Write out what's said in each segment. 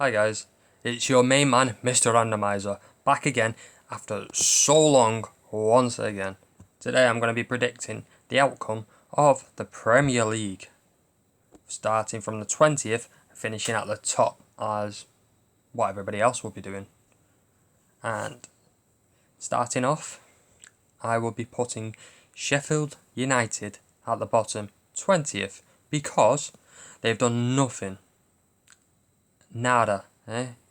Hi guys, it's your main man, Mr. Randomizer, back again after so long once again. Today I'm going to be predicting the outcome of the Premier League, starting from the 20th, finishing at the top as what everybody else will be doing. And starting off, I will be putting Sheffield United at the bottom, 20th, because they've done nothing. Nada,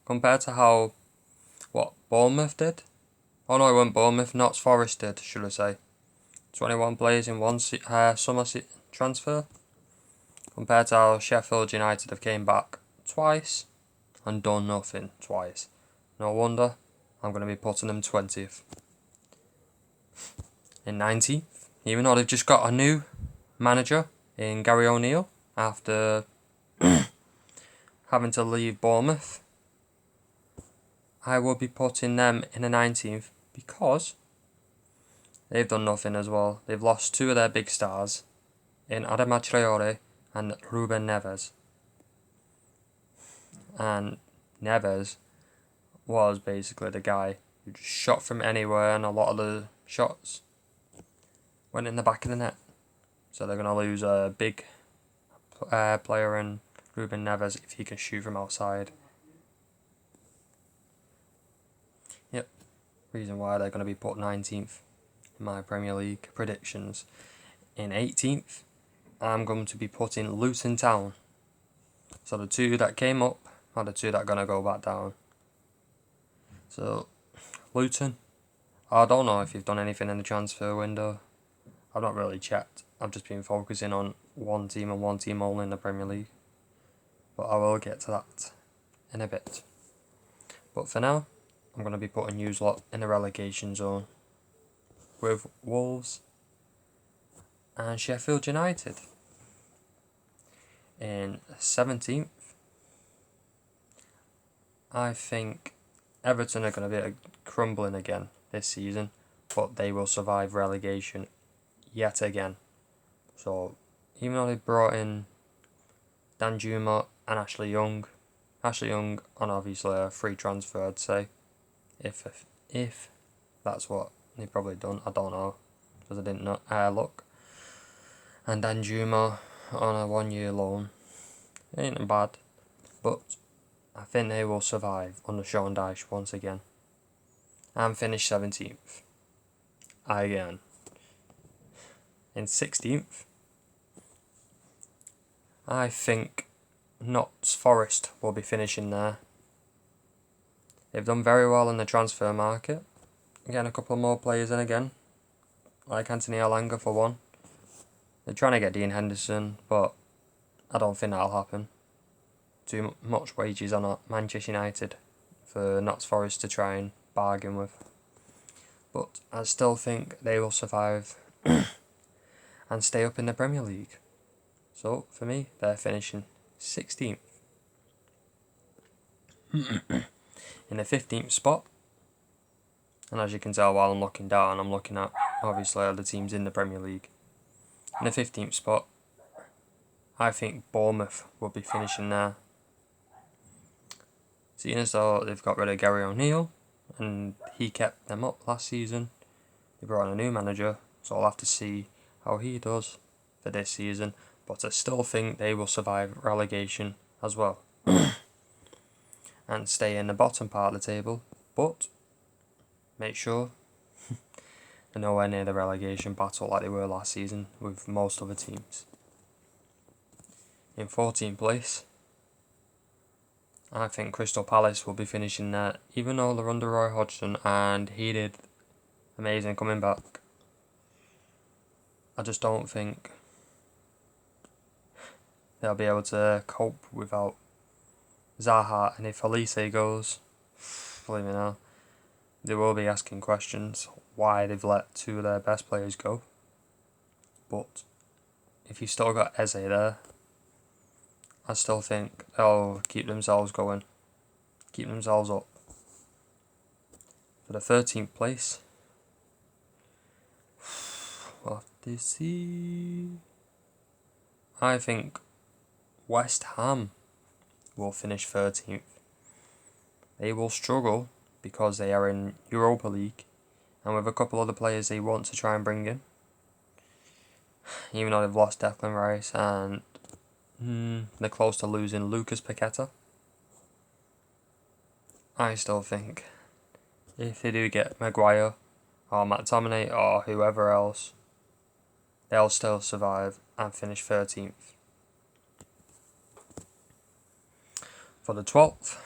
compared to how, Bournemouth did? Oh no, it wasn't Bournemouth, Notts Forest did, should I say. 21 players in one summer transfer, compared to how Sheffield United have came back twice and done nothing twice. No wonder I'm going to be putting them 20th. In 19th, even though they've just got a new manager in Gary O'Neill after having to leave Bournemouth, I will be putting them in the 19th because they've done nothing as well. They've lost two of their big stars in Adama Traore and Ruben Neves. And Neves was basically the guy who just shot from anywhere, and a lot of the shots went in the back of the net. So they're going to lose a big player in Ruben Neves if he can shoot from outside. Yep, reason why they're going to be put 19th in my Premier League predictions. In 18th, I'm going to be putting Luton Town. So the two that came up are the two that are going to go back down. So, Luton, I don't know if you've done anything in the transfer window. I've not really checked. I've just been focusing on one team and one team only in the Premier League. But I will get to that in a bit. But for now, I'm going to be putting you lot in the relegation zone with Wolves and Sheffield United. In 17th, I think Everton are going to be crumbling again this season, but they will survive relegation yet again. So, even though they brought in Danjuma and Ashley Young on obviously a free transfer, I'd say, if that's what they probably done, I don't know, because I didn't look. And Danjuma on a 1-year loan, ain't bad, but I think they will survive under Sean Dyche once again and finish 17th again. In 16th, I think Notts Forest will be finishing there. They've done very well in the transfer market. Getting a couple more players in again, like Anthony Elanga for one. They're trying to get Dean Henderson, but I don't think that'll happen. Too much wages on Manchester United for Notts Forest to try and bargain with. But I still think they will survive and stay up in the Premier League. So, for me, they're finishing 16th. In the 15th spot, and as you can tell while I'm looking down, I'm looking at obviously other teams in the Premier League. In the 15th spot, I think Bournemouth will be finishing there. Seeing as though they've got rid of Gary O'Neill, and he kept them up last season, they brought in a new manager, so I'll have to see how he does for this season. But I still think they will survive relegation as well and stay in the bottom part of the table, but make sure they're nowhere near the relegation battle like they were last season with most other teams. In 14th place, I think Crystal Palace will be finishing there, even though they're under Roy Hodgson and he did amazing coming back. I just don't think they'll be able to cope without Zaha, and if Elise goes, believe me now, they will be asking questions why they've let two of their best players go. But if you still got Eze there, I still think they'll keep themselves going, keep themselves up. For the 13th place, what to see? I think West Ham will finish 13th. they will struggle because they are in Europa League and with a couple other players they want to try and bring in. Even though they've lost Declan Rice and they're close to losing Lucas Paqueta. I still think if they do get Maguire or McTominay or whoever else, they'll still survive and finish 13th. For the 12th,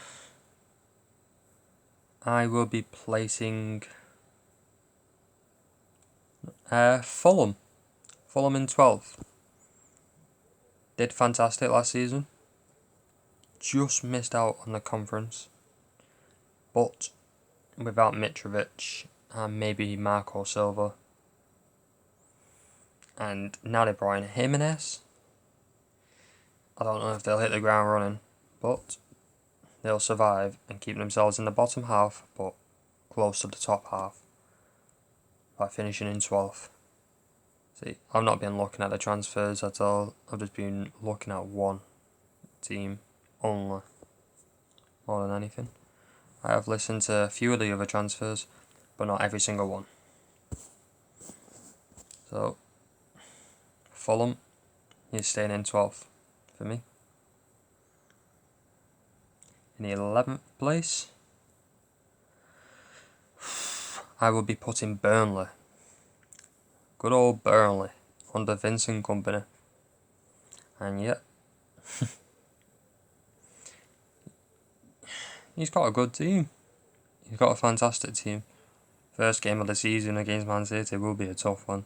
I will be placing Fulham. Fulham in 12th. Did fantastic last season. Just missed out on the conference. But without Mitrovic and maybe Marco Silva. And now they brought in Jimenez. I don't know if they'll hit the ground running, but they'll survive and keep themselves in the bottom half, but close to the top half, by finishing in 12th. See, I've not been looking at the transfers at all. I've just been looking at one team only, more than anything. I have listened to a few of the other transfers, but not every single one. So, Fulham is staying in 12th for me. In the 11th place, I will be putting Burnley. Good old Burnley under Vincent Kompany. And yet, he's got a good team. He's got a fantastic team. First game of the season against Man City will be a tough one.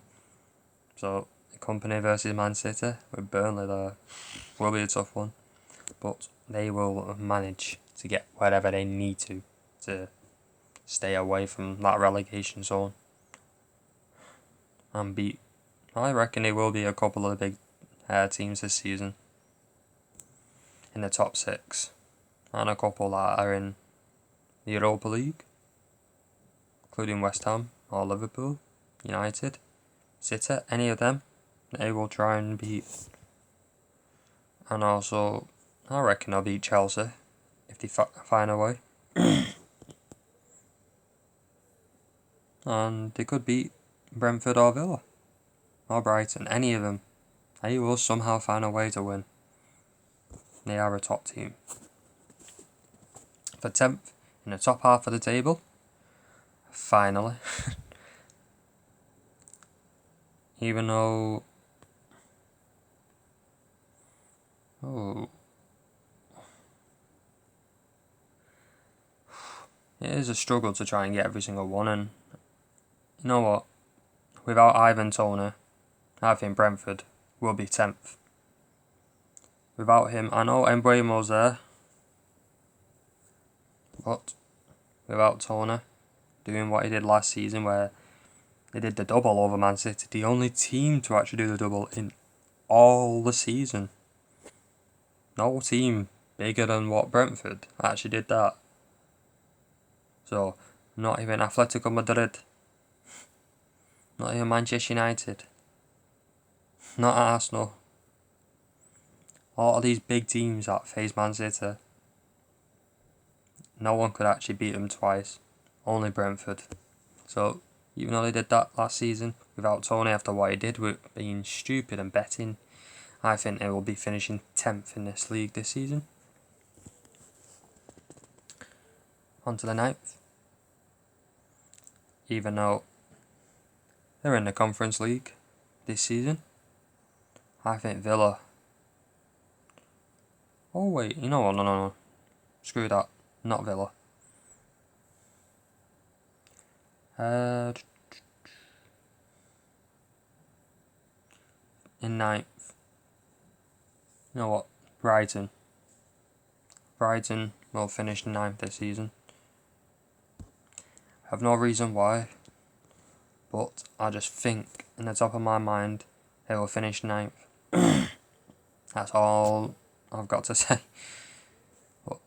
So, Kompany versus Man City with Burnley there will be a tough one. But they will manage to get wherever they need to stay away from that relegation zone and beat. I reckon there will be a couple of big teams this season in the top 6 and a couple that are in the Europa League, including West Ham or Liverpool, United, City, any of them they will try and beat. And also I reckon they'll beat Chelsea if they find a way. And they could beat Brentford or Villa or Brighton, any of them. They will somehow find a way to win. They are a top team. For 10th, in the top half of the table, finally, even though it is a struggle to try and get every single one, and you know what? Without Ivan Toney, I think Brentford will be 10th. Without him, I know Mbeumo's there, but without Toney doing what he did last season, where they did the double over Man City, the only team to actually do the double in all the season. No team bigger than what Brentford actually did that. So, not even Atletico Madrid, not even Manchester United, not Arsenal. All of these big teams that face Man City, no one could actually beat them twice. Only Brentford. So, even though they did that last season without Toney after what he did with being stupid and betting, I think they will be finishing 10th in this league this season. On to the 9th. Even though they're in the Conference League this season, I think Villa... Oh wait, you know what, no. Screw that, not Villa. In 9th. You know what, Brighton. Brighton will finish 9th this season. I have no reason why, but I just think in the top of my mind they will finish 9th. That's all I've got to say. But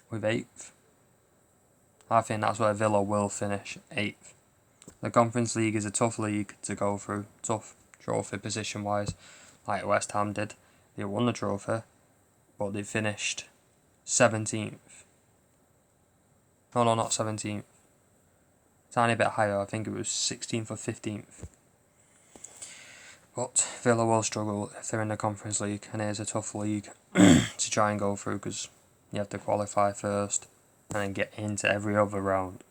with 8th, I think that's where Villa will finish, 8th. The Conference League is a tough league to go through, tough trophy position wise, like West Ham did. They won the trophy, but they finished 17th. Oh no, not 17th. Tiny bit higher, I think it was 16th or 15th. But Villa will struggle if they're in the Conference League, and it is a tough league to try and go through because you have to qualify first and then get into every other round.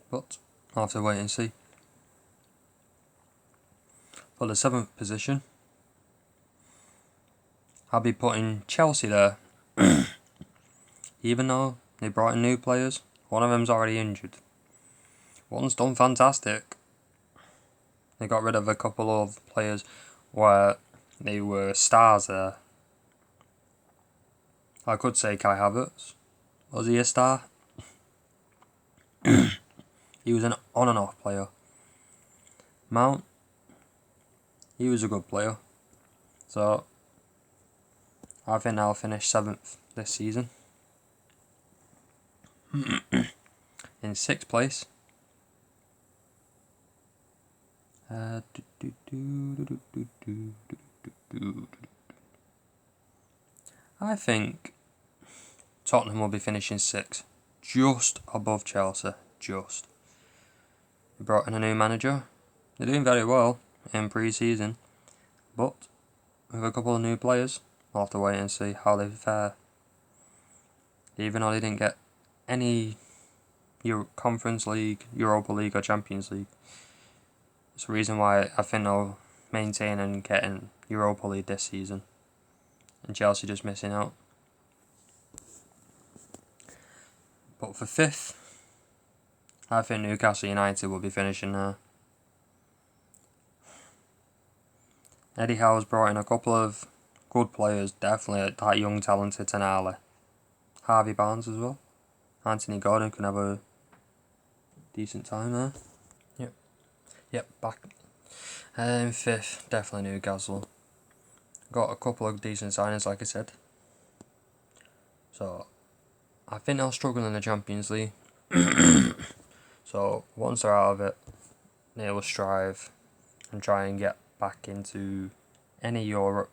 But I'll have to wait and see. For the 7th position, I'll be putting Chelsea there. Even though they brought in new players, one of them's already injured. One's done fantastic. They got rid of a couple of players where they were stars there. I could say Kai Havertz. Was he a star? He was an on and off player. Mount, he was a good player. So, I think I'll finish 7th this season. In 6th place, I think Tottenham will be finishing 6th, just above Chelsea, just. They brought in a new manager. They're doing very well in pre-season, but with a couple of new players, we'll have to wait and see how they fare. Even though they didn't get any Conference League, Europa League or Champions League. It's the reason why I think they'll maintain and get in Europa League this season. And Chelsea just missing out. But for 5th, I think Newcastle United will be finishing there. Eddie Howe's brought in a couple of good players, definitely that young talented Tonali. Harvey Barnes as well. Anthony Gordon can have a decent time there. Yep, back. 5th, definitely Newcastle. Got a couple of decent signings, like I said. So, I think they'll struggle in the Champions League. So, once they're out of it, they will strive and try and get back into any Europe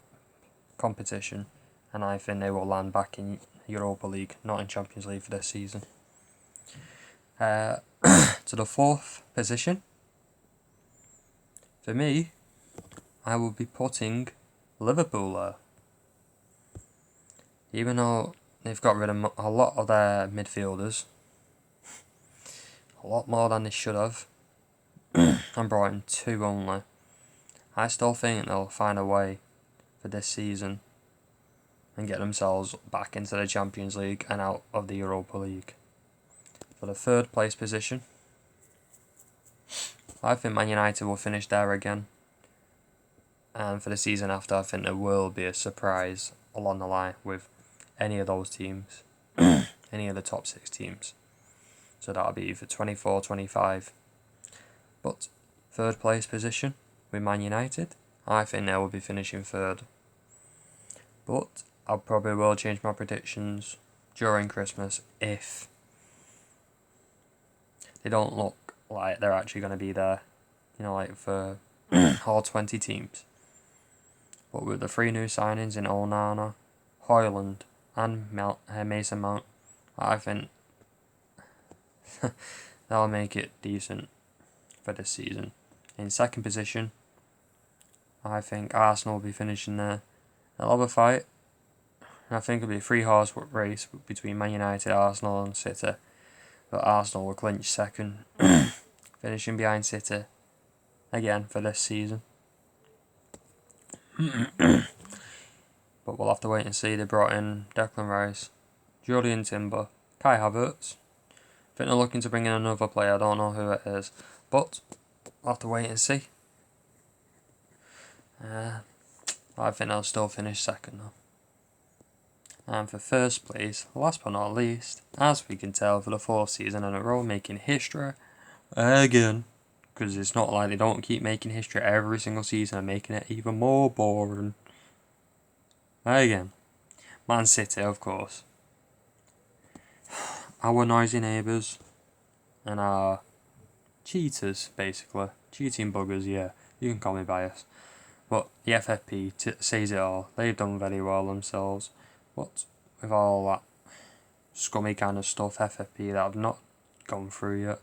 competition. And I think they will land back in Europa League, not in Champions League for this season. To the 4th position. For me, I will be putting Liverpool there. Even though they've got rid of a lot of their midfielders, a lot more than they should have, and brought in 2 only, I still think they'll find a way for this season and get themselves back into the Champions League and out of the Europa League. For the 3rd place position, I think Man United will finish there again. And for the season after, I think there will be a surprise along the line with any of those teams, any of the top 6 teams. So that'll be either 24, 25. But 3rd place position with Man United, I think they will be finishing 3rd. But I probably will change my predictions during Christmas if they don't look like they're actually going to be there, like for all 20 teams. But with the 3 new signings in Onana, Højlund and Mason Mount, I think that'll make it decent for this season. In 2nd position, I think Arsenal will be finishing there. They'll have a fight. I think it'll be a 3-horse race between Man United, Arsenal and City. But Arsenal will clinch 2nd, finishing behind City again for this season. But we'll have to wait and see. They brought in Declan Rice, Julian Timber, Kai Havertz. I think they're looking to bring in another player. I don't know who it is. But we'll have to wait and see. I think they'll still finish 2nd though. And for 1st place, last but not least, as we can tell for the 4th season in a row, making history again. Because it's not like they don't keep making history every single season and making it even more boring. Again, Man City, of course. Our noisy neighbours and our cheaters, basically. Cheating buggers, yeah. You can call me biased. But the FFP says it all. They've done very well themselves. But with all that scummy kind of stuff, FFP, that I've not gone through yet.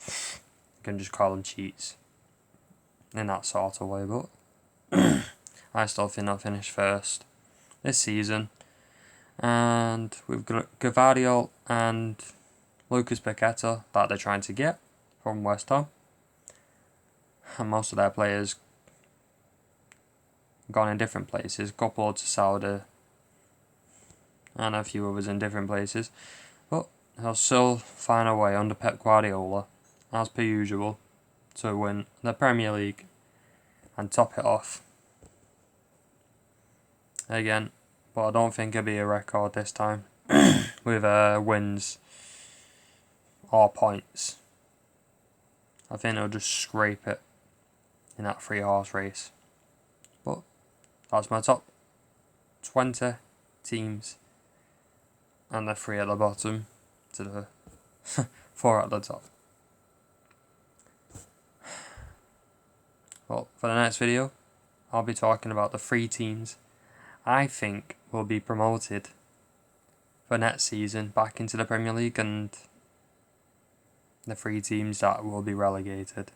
You can just call them cheats in that sort of way, but I still think I'll finish first this season. And we've got Gvardiol and Lucas Paqueta that they're trying to get from West Ham. And most of their players gone in different places. A couple to Saudi and a few others in different places. But they'll still find a way under Pep Guardiola, as per usual, to win the Premier League and top it off again. But I don't think it'll be a record this time with wins or points. I think they'll just scrape it in that 3-horse race. But that's my top 20 teams, and the 3 at the bottom to the 4 at the top. Well, for the next video, I'll be talking about the 3 teams I think will be promoted for next season back into the Premier League, and the 3 teams that will be relegated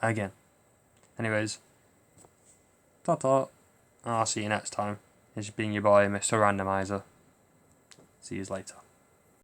again. Anyways, ta-ta. I'll see you next time. It's been your boy, Mr. Randomizer. See you later.